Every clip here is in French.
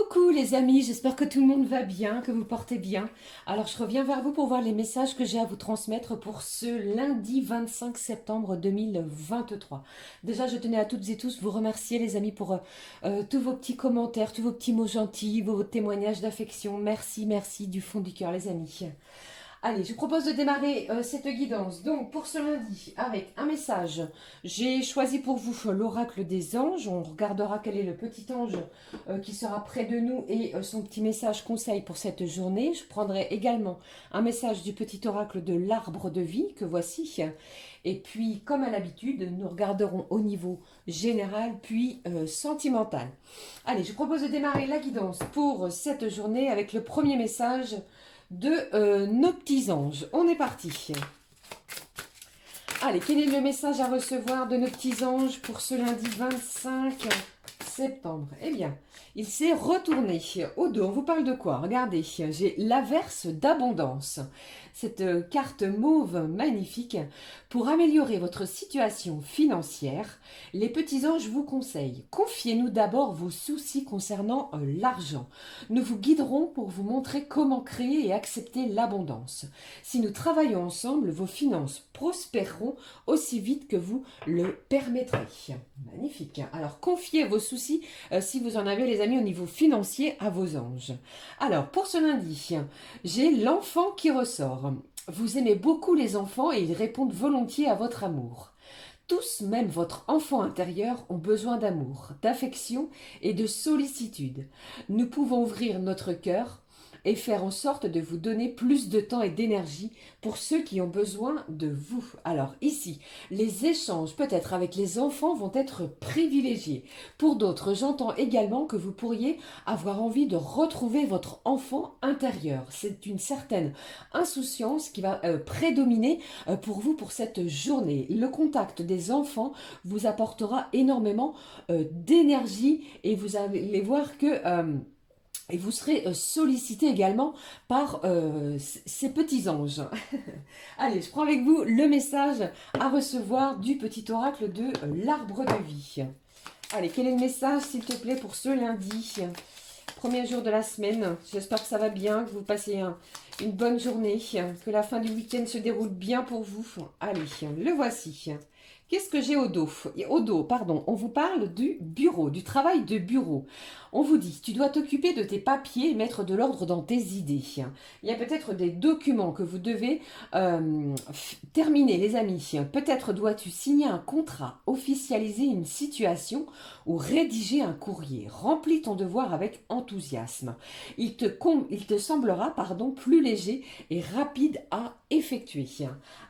Coucou les amis, j'espère que tout le monde va bien, que vous portez bien. Alors je reviens vers vous pour voir les messages que j'ai à vous transmettre pour ce lundi 25 septembre 2023. Déjà je tenais à toutes et tous vous remercier les amis pour tous vos petits commentaires, tous vos petits mots gentils, vos témoignages d'affection. Merci, merci du fond du cœur les amis. Allez, je vous propose de démarrer cette guidance. Donc, pour ce lundi, avec un message, j'ai choisi pour vous l'oracle des anges. On regardera quel est le petit ange qui sera près de nous et son petit message conseil pour cette journée. Je prendrai également un message du petit oracle de l'arbre de vie que voici. Et puis, comme à l'habitude, nous regarderons au niveau général puis sentimental. Allez, je vous propose de démarrer la guidance pour cette journée avec le premier message de nos petits anges. On est parti. Allez, quel est le message à recevoir de nos petits anges pour ce lundi 25 septembre? Eh bien, il s'est retourné au dos. On vous parle de quoi? Regardez, j'ai l'averse d'abondance. Cette carte mauve magnifique. Pour améliorer votre situation financière, les petits anges vous conseillent, confiez-nous d'abord vos soucis concernant l'argent. Nous vous guiderons pour vous montrer comment créer et accepter l'abondance. Si nous travaillons ensemble, vos finances prospéreront aussi vite que vous le permettrez. Magnifique. Alors, confiez vos soucis, si vous en avez les amis au niveau financier, à vos anges. Alors, pour ce lundi, j'ai l'enfant qui ressort. Vous aimez beaucoup les enfants et ils répondent volontiers à votre amour. Tous, même votre enfant intérieur, ont besoin d'amour, d'affection et de sollicitude. Nous pouvons ouvrir notre cœur et faire en sorte de vous donner plus de temps et d'énergie pour ceux qui ont besoin de vous. Alors ici, les échanges peut-être avec les enfants vont être privilégiés. Pour d'autres, j'entends également que vous pourriez avoir envie de retrouver votre enfant intérieur. C'est une certaine insouciance qui va prédominer pour vous pour cette journée. Le contact des enfants vous apportera énormément d'énergie et vous allez voir que... et vous serez sollicité également par ces petits anges. Allez, je prends avec vous le message à recevoir du petit oracle de l'arbre de vie. Allez, quel est le message, s'il te plaît, pour ce lundi? Premier jour de la semaine. J'espère que ça va bien, que vous passez une bonne journée, que la fin du week-end se déroule bien pour vous. Allez, le voici. Qu'est-ce que j'ai au dos? Au dos, pardon, on vous parle du bureau, du travail de bureau. On vous dit, tu dois t'occuper de tes papiers et mettre de l'ordre dans tes idées. Il y a peut-être des documents que vous devez terminer, les amis. Peut-être dois-tu signer un contrat, officialiser une situation ou rédiger un courrier. Remplis ton devoir avec enthousiasme. Il te semblera, plus léger et rapide à effectuer.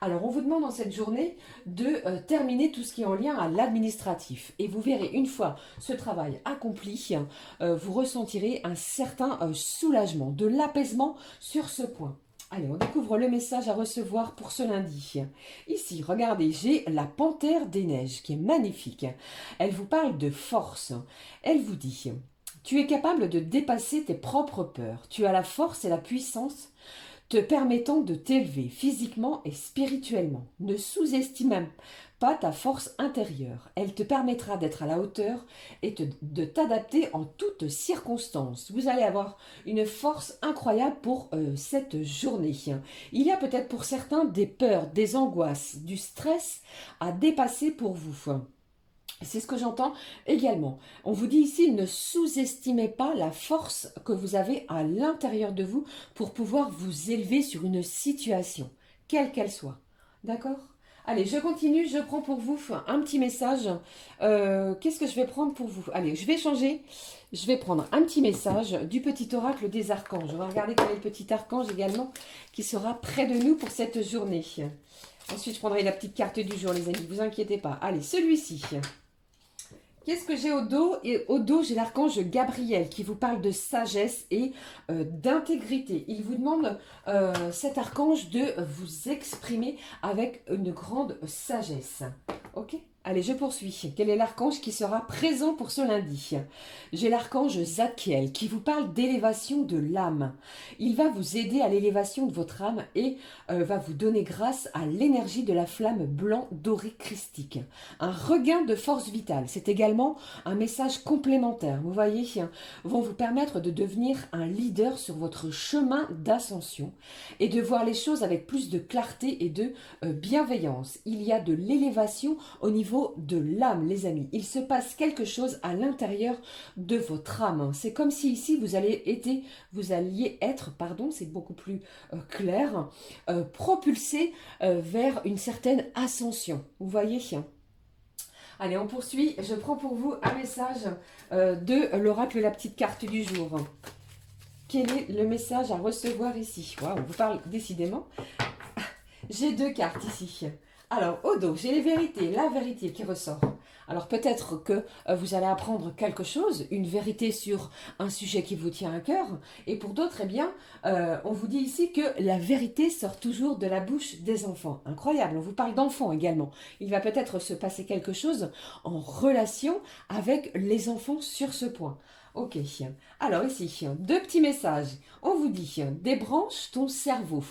Alors, on vous demande dans cette journée de terminer tout ce qui est en lien à l'administratif. Et vous verrez, une fois ce travail accompli, vous ressentirez un certain soulagement, de l'apaisement sur ce point. Allez, on découvre le message à recevoir pour ce lundi. Ici, regardez, j'ai la panthère des neiges qui est magnifique. Elle vous parle de force. Elle vous dit, tu es capable de dépasser tes propres peurs. Tu as la force et la puissance te permettant de t'élever physiquement et spirituellement. Ne sous-estime pas ta force intérieure. Elle te permettra d'être à la hauteur et de t'adapter en toutes circonstances. Vous allez avoir une force incroyable pour cette journée. Il y a peut-être pour certains des peurs, des angoisses, du stress à dépasser pour vous. C'est ce que j'entends également. On vous dit ici, ne sous-estimez pas la force que vous avez à l'intérieur de vous pour pouvoir vous élever sur une situation, quelle qu'elle soit. D'accord ? Allez, je continue, je prends pour vous un petit message. Qu'est-ce que je vais prendre pour vous? Allez, je vais changer. Je vais prendre un petit message du petit oracle des archanges. On va regarder quel est le petit archange également qui sera près de nous pour cette journée. Ensuite, je prendrai la petite carte du jour, les amis. Ne vous inquiétez pas. Allez, celui-ci. Qu'est-ce que j'ai au dos? Et au dos, j'ai l'archange Gabriel qui vous parle de sagesse et d'intégrité. Il vous demande, cet archange, de vous exprimer avec une grande sagesse. Ok? Allez, je poursuis. Quel est l'archange qui sera présent pour ce lundi? J'ai l'archange Zadkiel qui vous parle d'élévation de l'âme. Il va vous aider à l'élévation de votre âme et va vous donner grâce à l'énergie de la flamme blanc doré christique. Un regain de force vitale. C'est également un message complémentaire. Vous voyez, vont vous permettre de devenir un leader sur votre chemin d'ascension et de voir les choses avec plus de clarté et de bienveillance. Il y a de l'élévation au niveau de l'âme, les amis. Il se passe quelque chose à l'intérieur de votre âme. C'est comme si ici vous alliez être, pardon, c'est beaucoup plus clair, propulsé vers une certaine ascension. Vous voyez? Allez, on poursuit. Je prends pour vous un message de l'oracle, la petite carte du jour. Quel est le message à recevoir ici? Waouh, on vous parle décidément. J'ai deux cartes ici. Alors, au dos, j'ai la vérité qui ressort. Alors, peut-être que vous allez apprendre quelque chose, une vérité sur un sujet qui vous tient à cœur. Et pour d'autres, eh bien, on vous dit ici que la vérité sort toujours de la bouche des enfants. Incroyable, on vous parle d'enfants également. Il va peut-être se passer quelque chose en relation avec les enfants sur ce point. Ok, alors ici, deux petits messages. On vous dit, débranche ton cerveau.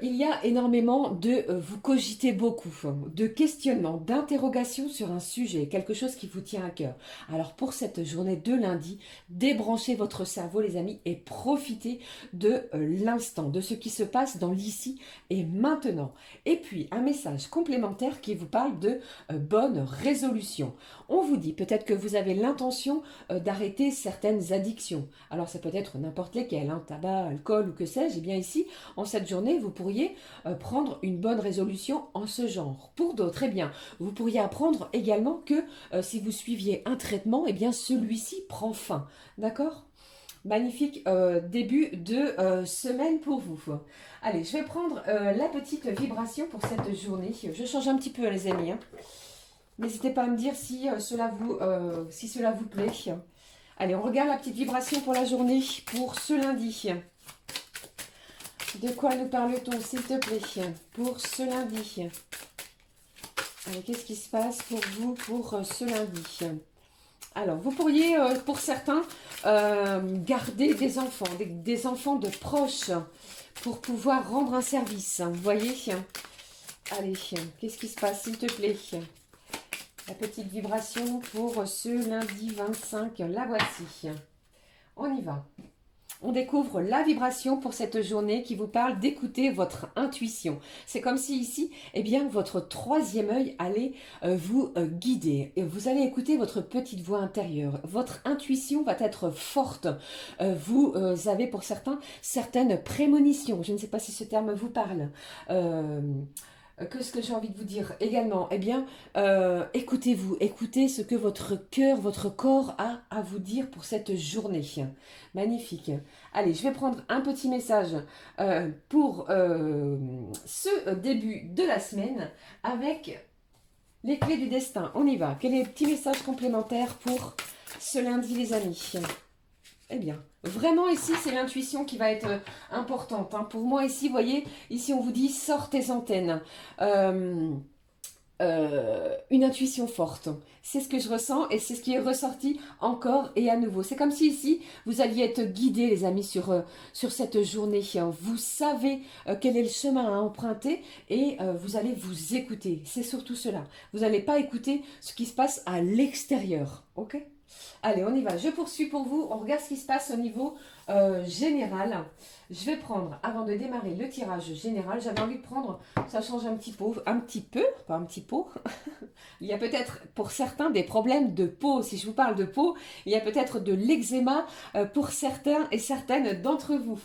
Il y a énormément de, vous cogitez beaucoup, de questionnements, d'interrogations sur un sujet, quelque chose qui vous tient à cœur. Alors pour cette journée de lundi, débranchez votre cerveau les amis et profitez de l'instant, de ce qui se passe dans l'ici et maintenant. Et puis un message complémentaire qui vous parle de bonnes résolutions. On vous dit peut-être que vous avez l'intention d'arrêter certaines addictions. Alors ça peut être n'importe lesquelles, tabac, alcool ou que sais-je. Et bien ici, en cette journée, vous pourriez prendre une bonne résolution en ce genre. Pour d'autres, eh bien, vous pourriez apprendre également que si vous suiviez un traitement, eh bien, celui-ci prend fin. D'accord ? Magnifique début de semaine pour vous. Allez, je vais prendre la petite vibration pour cette journée. Je change un petit peu, les amis. N'hésitez pas à me dire si cela vous plaît. Allez, on regarde la petite vibration pour la journée, pour ce lundi. De quoi nous parle-t-on, s'il te plaît, pour ce lundi? Allez, qu'est-ce qui se passe pour vous pour ce lundi? Alors, vous pourriez, pour certains, garder des enfants de proches pour pouvoir rendre un service. Vous voyez? Allez, qu'est-ce qui se passe, s'il te plaît? La petite vibration pour ce lundi 25, la voici. On y va. On découvre la vibration pour cette journée qui vous parle d'écouter votre intuition. C'est comme si ici, eh bien, votre troisième œil allait vous guider. Et vous allez écouter votre petite voix intérieure. Votre intuition va être forte. Vous avez pour certains certaines prémonitions. Je ne sais pas si ce terme vous parle. Qu'est-ce que j'ai envie de vous dire également? Eh bien, écoutez-vous, écoutez ce que votre cœur, votre corps a à vous dire pour cette journée. Magnifique. Allez, je vais prendre un petit message pour ce début de la semaine avec les clés du destin. On y va. Quel est le petit message complémentaire pour ce lundi, les amis? Eh bien, vraiment ici, c'est l'intuition qui va être importante. Pour moi, ici, vous voyez, ici, on vous dit, sors tes antennes. Une intuition forte. C'est ce que je ressens et c'est ce qui est ressorti encore et à nouveau. C'est comme si ici, vous alliez être guidés, les amis, sur cette journée. Vous savez quel est le chemin à emprunter et vous allez vous écouter. C'est surtout cela. Vous n'allez pas écouter ce qui se passe à l'extérieur. Ok ? Allez, on y va. Je poursuis pour vous. On regarde ce qui se passe au niveau général. Je vais prendre, avant de démarrer le tirage général, j'avais envie de prendre, ça change un petit peu, pas un petit pot. Il y a peut-être pour certains des problèmes de peau. Si je vous parle de peau, il y a peut-être de l'eczéma pour certains et certaines d'entre vous.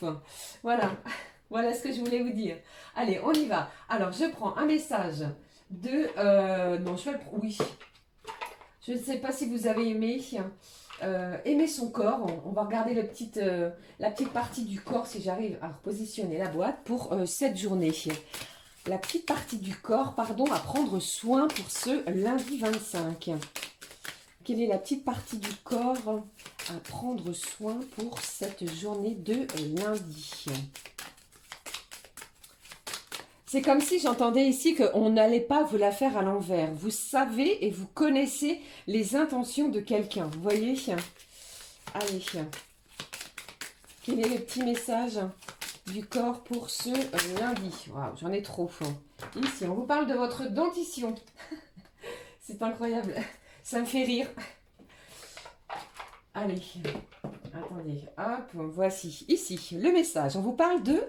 Voilà, voilà ce que je voulais vous dire. Allez, on y va. Alors, je prends un message de... non, je vais le... Oui. Je ne sais pas si vous avez aimé son corps. On va regarder la petite partie du corps si j'arrive à repositionner la boîte pour cette journée. La petite partie du corps, pardon, à prendre soin pour ce lundi 25. Quelle est la petite partie du corps à prendre soin pour cette journée de lundi? C'est comme si j'entendais ici qu'on n'allait pas vous la faire à l'envers. Vous savez et vous connaissez les intentions de quelqu'un. Vous voyez? Allez. Quel est le petit message du corps pour ce lundi? Waouh, j'en ai trop. Ici, on vous parle de votre dentition. C'est incroyable. Ça me fait rire. Allez. Attendez, hop, voici, ici, le message. On vous parle de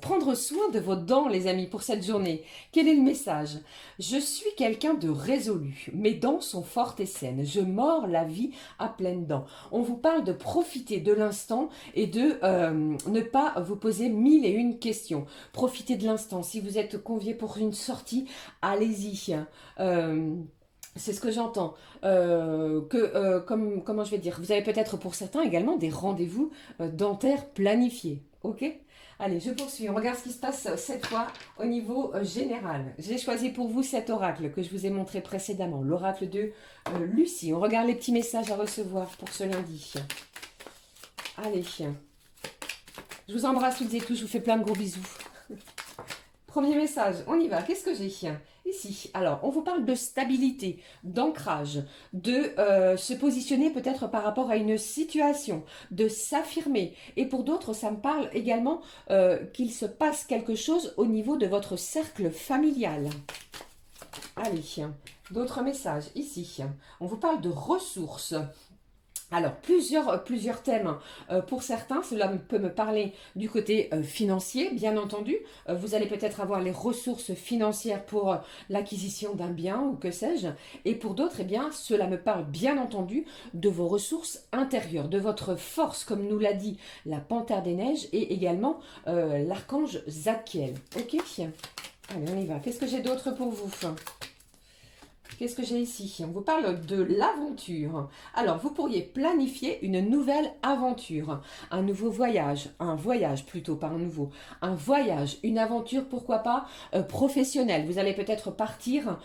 prendre soin de vos dents, les amis, pour cette journée. Quel est le message? Je suis quelqu'un de résolu. Mes dents sont fortes et saines. Je mords la vie à pleines dents. On vous parle de profiter de l'instant et de ne pas vous poser mille et une questions. Profitez de l'instant. Si vous êtes convié pour une sortie, allez-y. C'est ce que j'entends. Comment je vais dire, vous avez peut-être pour certains également des rendez-vous dentaires planifiés. Ok? Allez, je poursuis. On regarde ce qui se passe cette fois au niveau général. J'ai choisi pour vous cet oracle que je vous ai montré précédemment, l'oracle de Lucie. On regarde les petits messages à recevoir pour ce lundi. Allez. Je vous embrasse toutes et tous. Je vous fais plein de gros bisous. Premier message, on y va. Qu'est-ce que j'ai ici? Alors, on vous parle de stabilité, d'ancrage, de se positionner peut-être par rapport à une situation, de s'affirmer. Et pour d'autres, ça me parle également qu'il se passe quelque chose au niveau de votre cercle familial. Allez, d'autres messages ici. On vous parle de ressources. Alors, plusieurs thèmes. Pour certains, cela peut me parler du côté financier, bien entendu. Vous allez peut-être avoir les ressources financières pour l'acquisition d'un bien ou que sais-je. Et pour d'autres, eh bien, cela me parle bien entendu de vos ressources intérieures, de votre force, comme nous l'a dit la Panthère des Neiges et également l'archange Zadkiel. Ok? Allez, on y va. Qu'est-ce que j'ai d'autre pour vous ? Qu'est-ce que j'ai ici? On vous parle de l'aventure. Alors, vous pourriez planifier une nouvelle aventure, un nouveau voyage, un voyage plutôt, pas un nouveau, un voyage, une aventure, pourquoi pas, professionnelle. Vous allez peut-être partir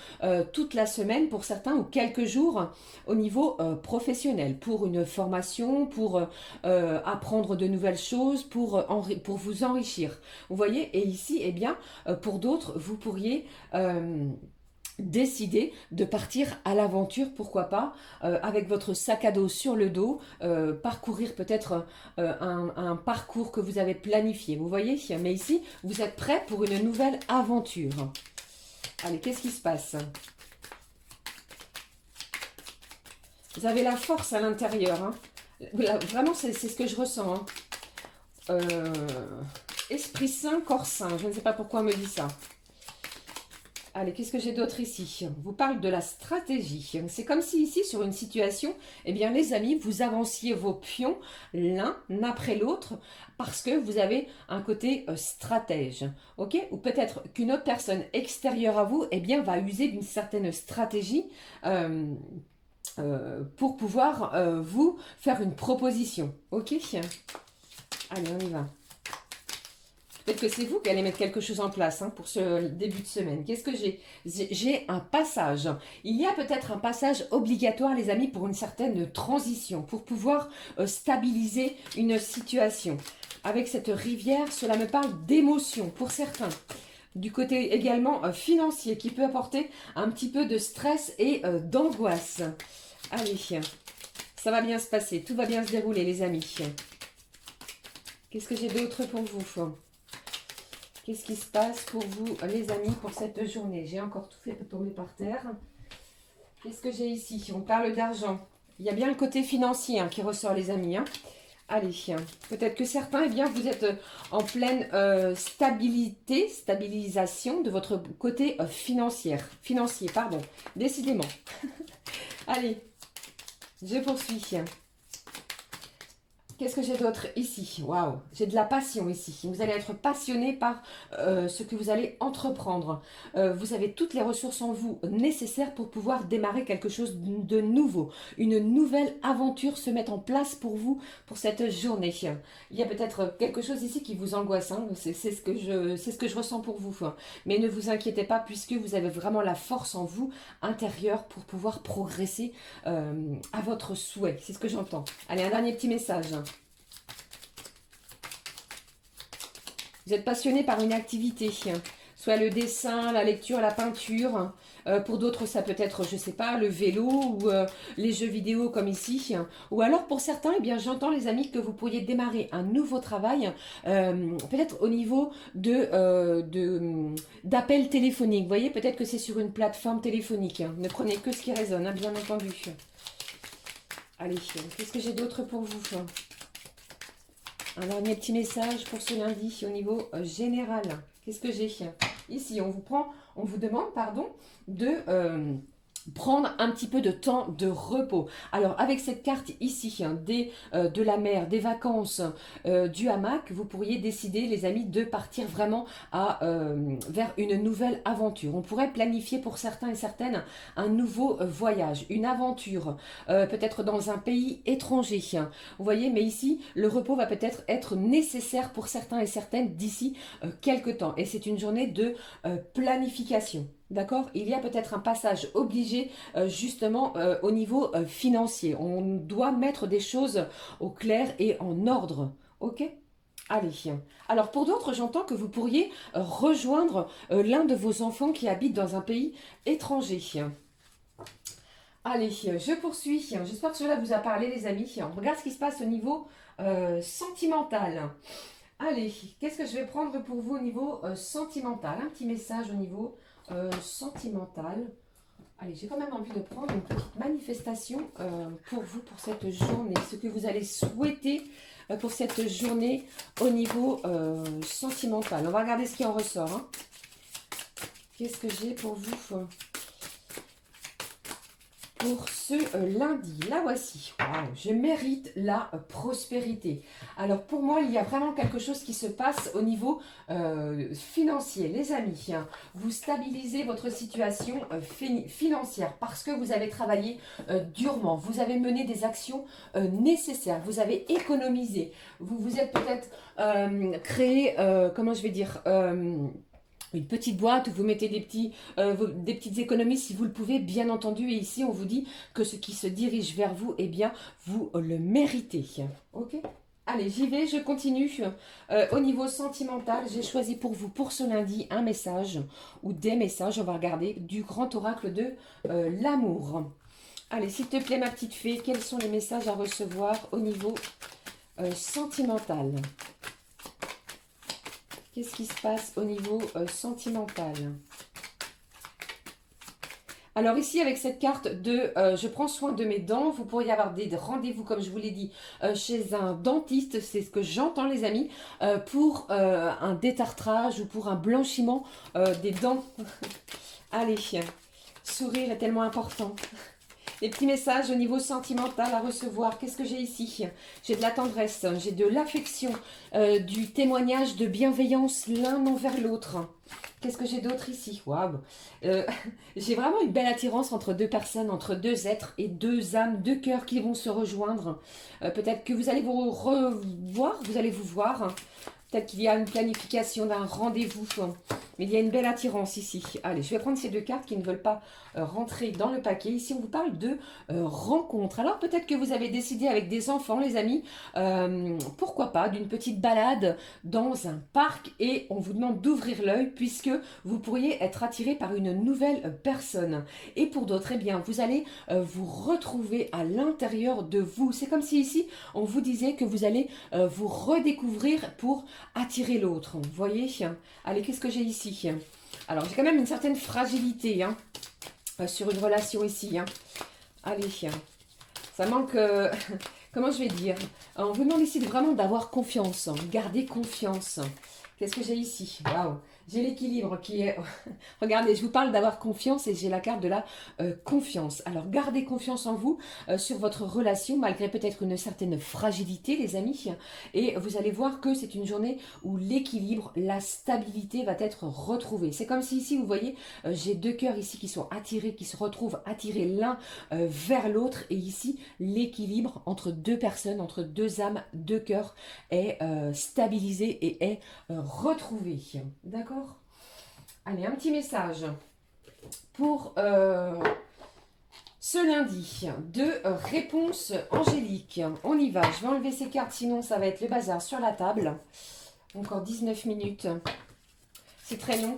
toute la semaine pour certains ou quelques jours au niveau professionnel, pour une formation, pour apprendre de nouvelles choses, pour vous enrichir. Vous voyez? Et ici, eh bien, pour d'autres, vous pourriez décider de partir à l'aventure, pourquoi pas, avec votre sac à dos sur le dos, parcourir peut-être un parcours que vous avez planifié, vous voyez? Mais ici, vous êtes prêt pour une nouvelle aventure. Allez, qu'est-ce qui se passe? Vous avez la force à l'intérieur. Hein. Vraiment, c'est ce que je ressens. Hein. Esprit sain, corps sain. Je ne sais pas pourquoi on me dit ça. Allez, qu'est-ce que j'ai d'autre ici? On vous parle de la stratégie. C'est comme si ici, sur une situation, eh bien, les amis, vous avanciez vos pions l'un après l'autre parce que vous avez un côté stratège. Ok? Ou peut-être qu'une autre personne extérieure à vous, eh bien, va user d'une certaine stratégie pour pouvoir vous faire une proposition. Ok? Allez, on y va. Peut-être que c'est vous qui allez mettre quelque chose en place hein, pour ce début de semaine. Qu'est-ce que j'ai? J'ai un passage. Il y a peut-être un passage obligatoire, les amis, pour une certaine transition, pour pouvoir stabiliser une situation. Avec cette rivière, cela me parle d'émotion pour certains. Du côté également financier, qui peut apporter un petit peu de stress et d'angoisse. Allez, ça va bien se passer, tout va bien se dérouler, les amis. Qu'est-ce que j'ai d'autre pour vous? Qu'est-ce qui se passe pour vous, les amis, pour cette journée? J'ai encore tout fait tomber par terre. Qu'est-ce que j'ai ici? On parle d'argent. Il y a bien le côté financier hein, qui ressort, les amis. Hein. Allez, peut-être que certains, eh bien, vous êtes en pleine stabilisation de votre côté financier, pardon, décidément. Allez, je poursuis. Qu'est-ce que j'ai d'autre ici? Waouh, j'ai de la passion ici. Vous allez être passionné par ce que vous allez entreprendre. Vous avez toutes les ressources en vous nécessaires pour pouvoir démarrer quelque chose de nouveau. Une nouvelle aventure se met en place pour vous pour cette journée. Il y a peut-être quelque chose ici qui vous angoisse. Hein. C'est ce que je ressens pour vous. Mais ne vous inquiétez pas puisque vous avez vraiment la force en vous intérieure pour pouvoir progresser à votre souhait. C'est ce que j'entends. Allez, un dernier petit message. Vous êtes passionné par une activité, soit le dessin, la lecture, la peinture. Pour d'autres, ça peut être, je ne sais pas, le vélo ou les jeux vidéo comme ici. Ou alors pour certains, eh bien, j'entends les amis que vous pourriez démarrer un nouveau travail, peut-être au niveau d'appels téléphoniques. Vous voyez, peut-être que c'est sur une plateforme téléphonique. Ne prenez que ce qui résonne, hein, bien entendu. Allez, qu'est-ce que j'ai d'autre pour vous? Un dernier petit message pour ce lundi au niveau général. Qu'est-ce que j'ai ici? On vous demande, pardon, de prendre un petit peu de temps de repos. Alors, avec cette carte ici, hein, de la mer, des vacances, du hamac, vous pourriez décider, les amis, de partir vraiment vers une nouvelle aventure. On pourrait planifier pour certains et certaines un nouveau voyage, une aventure, peut-être dans un pays étranger. Hein. Vous voyez, mais ici, le repos va peut-être être nécessaire pour certains et certaines d'ici quelques temps. Et c'est une journée de planification. D'accord? Il y a peut-être un passage obligé justement au niveau financier. On doit mettre des choses au clair et en ordre. Ok? Allez. Alors pour d'autres, j'entends que vous pourriez rejoindre l'un de vos enfants qui habite dans un pays étranger. Allez, je poursuis. J'espère que cela vous a parlé les amis. On regarde ce qui se passe au niveau sentimental. Allez, qu'est-ce que je vais prendre pour vous au niveau sentimental? Un petit message au niveau sentimental. Allez, j'ai quand même envie de prendre une petite manifestation pour vous, pour cette journée. Ce que vous allez souhaiter pour cette journée au niveau sentimental. On va regarder ce qui en ressort. Hein. Qu'est-ce que j'ai pour vous pour ce lundi? La voici. Wow, je mérite la prospérité. Alors pour moi, il y a vraiment quelque chose qui se passe au niveau financier. Les amis, hein, vous stabilisez votre situation financière parce que vous avez travaillé durement. Vous avez mené des actions nécessaires. Vous avez économisé. Vous vous êtes peut-être créé, comment je vais dire... une petite boîte où vous mettez des petites économies si vous le pouvez, bien entendu. Et ici, on vous dit que ce qui se dirige vers vous, eh bien, vous le méritez. Ok? Allez, j'y vais, je continue. Au niveau sentimental, j'ai choisi pour vous, pour ce lundi, un message ou des messages. On va regarder du grand oracle de l'amour. Allez, s'il te plaît, ma petite fée, quels sont les messages à recevoir au niveau sentimental ? Qu'est-ce qui se passe au niveau sentimental? Alors ici, avec cette carte de je prends soin de mes dents, vous pourriez avoir des rendez-vous, comme je vous l'ai dit, chez un dentiste. C'est ce que j'entends, les amis, pour un détartrage ou pour un blanchiment des dents. Allez, sourire est tellement important. Les petits messages au niveau sentimental à recevoir. Qu'est-ce que j'ai ici? J'ai de la tendresse, j'ai de l'affection, du témoignage de bienveillance l'un envers l'autre. Qu'est-ce que j'ai d'autre ici? Waouh, j'ai vraiment une belle attirance entre deux personnes, entre deux êtres et deux âmes, deux cœurs qui vont se rejoindre. Peut-être que vous allez vous revoir, vous allez vous voir. Peut-être qu'il y a une planification d'un rendez-vous. Mais il y a une belle attirance ici. Allez, je vais prendre ces deux cartes qui ne veulent pas rentrer dans le paquet. Ici, on vous parle de rencontre. Alors, peut-être que vous avez décidé avec des enfants, les amis, pourquoi pas, d'une petite balade dans un parc. Et on vous demande d'ouvrir l'œil puisque vous pourriez être attiré par une nouvelle personne. Et pour d'autres, eh bien, vous allez vous retrouver à l'intérieur de vous. C'est comme si ici, on vous disait que vous allez vous redécouvrir pour attirer l'autre. Vous voyez? Allez, qu'est-ce que j'ai ici? Alors, j'ai quand même une certaine fragilité hein, sur une relation ici. Hein. Allez, ça manque... comment je vais dire? On vous demande ici vraiment d'avoir confiance. Garder confiance. Qu'est-ce que j'ai ici? Waouh! J'ai l'équilibre qui est... Regardez, je vous parle d'avoir confiance et j'ai la carte de la confiance. Alors, gardez confiance en vous, sur votre relation, malgré peut-être une certaine fragilité, les amis. Et vous allez voir que c'est une journée où l'équilibre, la stabilité va être retrouvée. C'est comme si ici, vous voyez, j'ai deux cœurs ici qui sont attirés, qui se retrouvent attirés l'un vers l'autre. Et ici, l'équilibre entre deux personnes, entre deux âmes, deux cœurs est stabilisé et est retrouvé. D'accord? Allez, un petit message pour ce lundi de réponse angélique. On y va, je vais enlever ces cartes, sinon ça va être le bazar sur la table. Encore 19 minutes. C'est très long.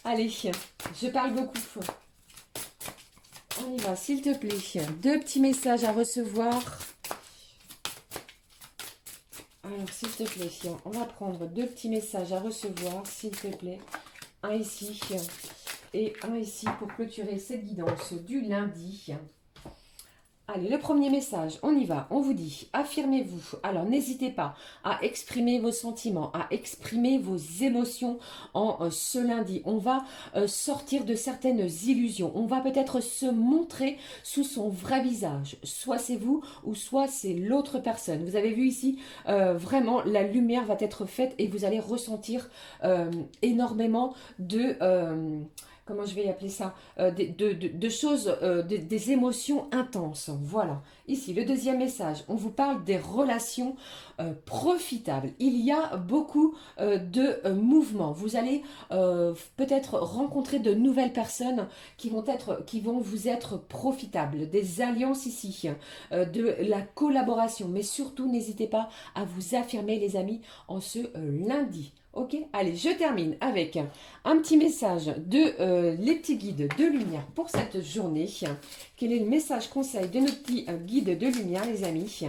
Allez, je parle beaucoup. On y va, s'il te plaît. 2 petits messages à recevoir. Alors, s'il te plaît, on va prendre 2 petits messages à recevoir, s'il te plaît. Un ici et un ici pour clôturer cette guidance du lundi. Allez, le premier message, on y va, on vous dit, affirmez-vous. Alors, n'hésitez pas à exprimer vos sentiments, à exprimer vos émotions en ce lundi. On va sortir de certaines illusions. On va peut-être se montrer sous son vrai visage. Soit c'est vous ou soit c'est l'autre personne. Vous avez vu ici, vraiment, la lumière va être faite et vous allez ressentir énormément de... comment je vais appeler ça, de choses, des émotions intenses. Voilà. Ici, le deuxième message, on vous parle des relations profitables. Il y a beaucoup de mouvements. Vous allez peut-être rencontrer de nouvelles personnes qui vont vous être profitables. Des alliances ici, de la collaboration. Mais surtout, n'hésitez pas à vous affirmer, les amis, en ce lundi. Ok, allez, je termine avec un petit message de les petits guides de lumière pour cette journée. Quel est le message conseil de nos petits guides de lumière, les amis?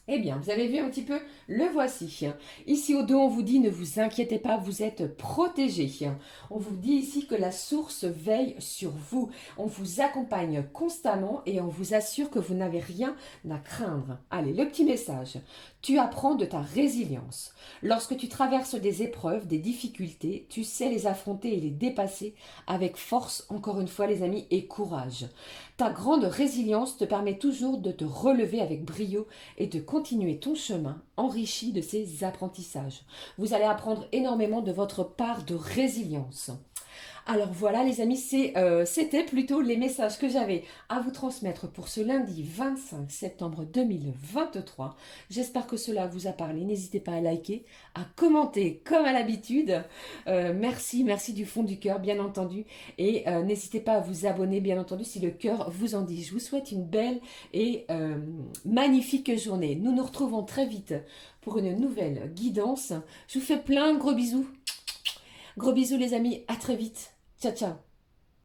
Eh bien, vous avez vu un petit peu, le voici. Ici au dos, on vous dit, ne vous inquiétez pas, vous êtes protégés. On vous dit ici que la source veille sur vous. On vous accompagne constamment et on vous assure que vous n'avez rien à craindre. Allez, le petit message. Tu apprends de ta résilience. Lorsque tu traverses des épreuves, des difficultés, tu sais les affronter et les dépasser avec force, encore une fois les amis, et courage. Ta grande résilience te permet toujours de te relever avec brio et de continuer ton chemin enrichi de ces apprentissages. Vous allez apprendre énormément de votre part de résilience. Alors voilà les amis, c'était plutôt les messages que j'avais à vous transmettre pour ce lundi 25 septembre 2023. J'espère que cela vous a parlé. N'hésitez pas à liker, à commenter comme à l'habitude. Merci du fond du cœur bien entendu. Et n'hésitez pas à vous abonner bien entendu si le cœur vous en dit. Je vous souhaite une belle et magnifique journée. Nous nous retrouvons très vite pour une nouvelle guidance. Je vous fais plein de gros bisous. Gros bisous les amis, à très vite. Ciao, ciao.